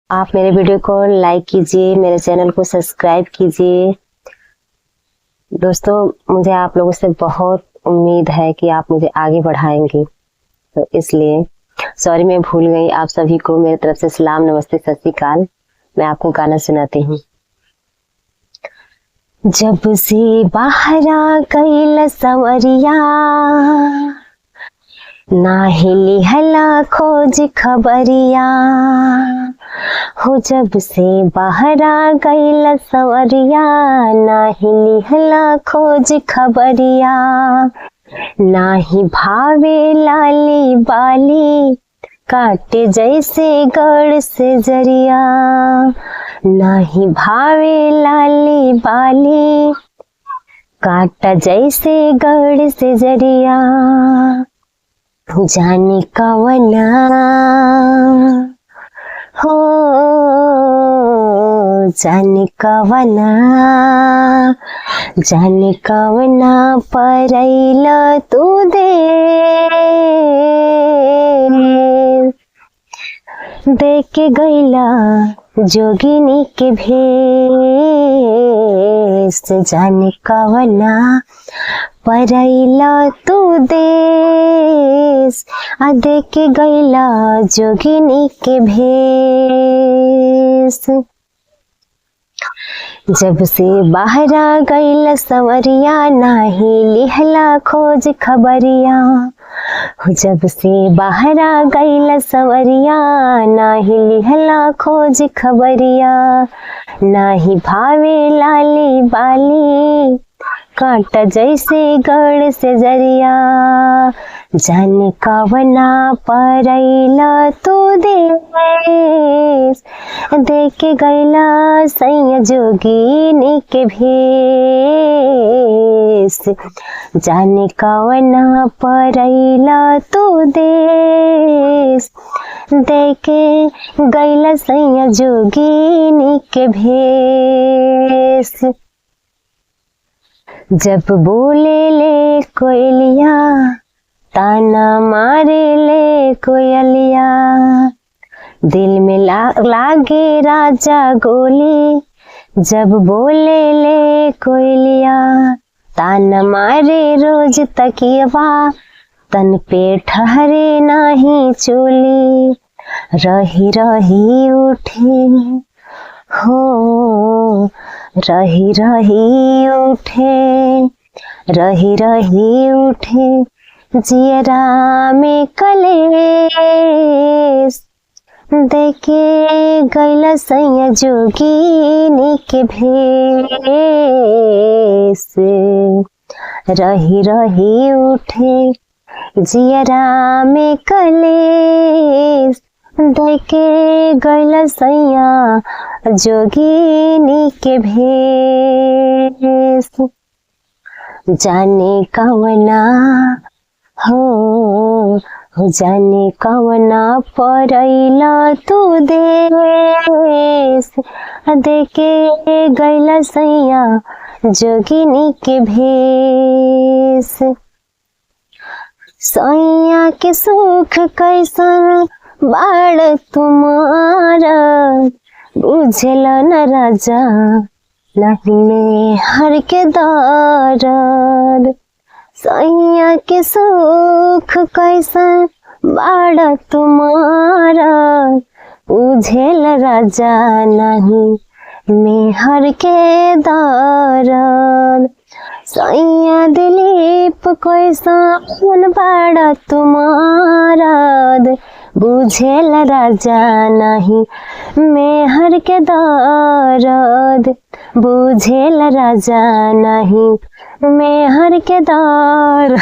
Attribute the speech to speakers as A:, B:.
A: आप मेरे वीडियो को लाइक कीजिए, मेरे चैनल को सब्सक्राइब कीजिए। दोस्तों, मुझे आप लोगों से बहुत उम्मीद है कि आप मुझे आगे बढ़ाएंगे, तो इसलिए सॉरी मैं भूल गई। आप सभी को मेरी तरफ से सलाम, नमस्ते, सत श्री अकाल। मैं आपको गाना सुनाती हूँ। जब से बाहर आ गई सवरिया, ना हिली हला खोज खबरिया हो। जब से बाहर आ गई सवरिया, ना हिली हला खोज खबरिया। ना ही भावे लाली बाली, काटे जैसे गढ़ से जरिया। ना ही भावे लाली बाली, काटा जैसे गढ़ से जरिया। जाने कवना हो, जाने कवना, जाने कवना परैला तू देख के गैला जोगिनी के भेष। जाने कवना परैला तू देश, आ देख के गैला जोगिनी के भेष। जब से बाहर आ गई सवरिया, नाही लिहला खोज खबरिया। जब से बाहर आ गई सवरिया, नाही लिहला खोज खबरिया। नाही भावे लाली बाली, काटा जैसे गढ़ से जरिया। जाने कवना परैला तू देश, देख के गैला सैया जोगिनी के भेष। जाने कवना परैला तू देश, देख के गैला सैया जोगिनी के भेष। जब बोले ले कोयलिया, ताना मारे ले कोयलिया। दिल में लागे राजा गोली, जब बोले ले कोयलिया। ताना मारे रोज तकियवा, तन पे ठहरे नाही चोली। रही रही उठे हो, रही रही उठे, रही रही उठे जियरा में कलेश। देखे गैला सैया जोगिनी के भेष। रही रही उठे जियरा में कलेश। देखे गैला सैया जोगिनी के भेष। जाने कवना हो, जाने कवना परैला तू देश। देखे गैला सैया जोगिनी के भेष। सैया के सुख कैसन बाड़ तुम्हारा, बुझला न राजा नहीं हर के दर्द। सैया के सुख कैसन बाड़ा तुम्हारा, बुझेल राजा नहीं मेहर के दर्द। सैया दिलीप कैसन बाड़ा तुम्हारा, बुझेल राजा नहीं मेहर के दर्द। बुझेल राजा नहीं मेहर के दर्द।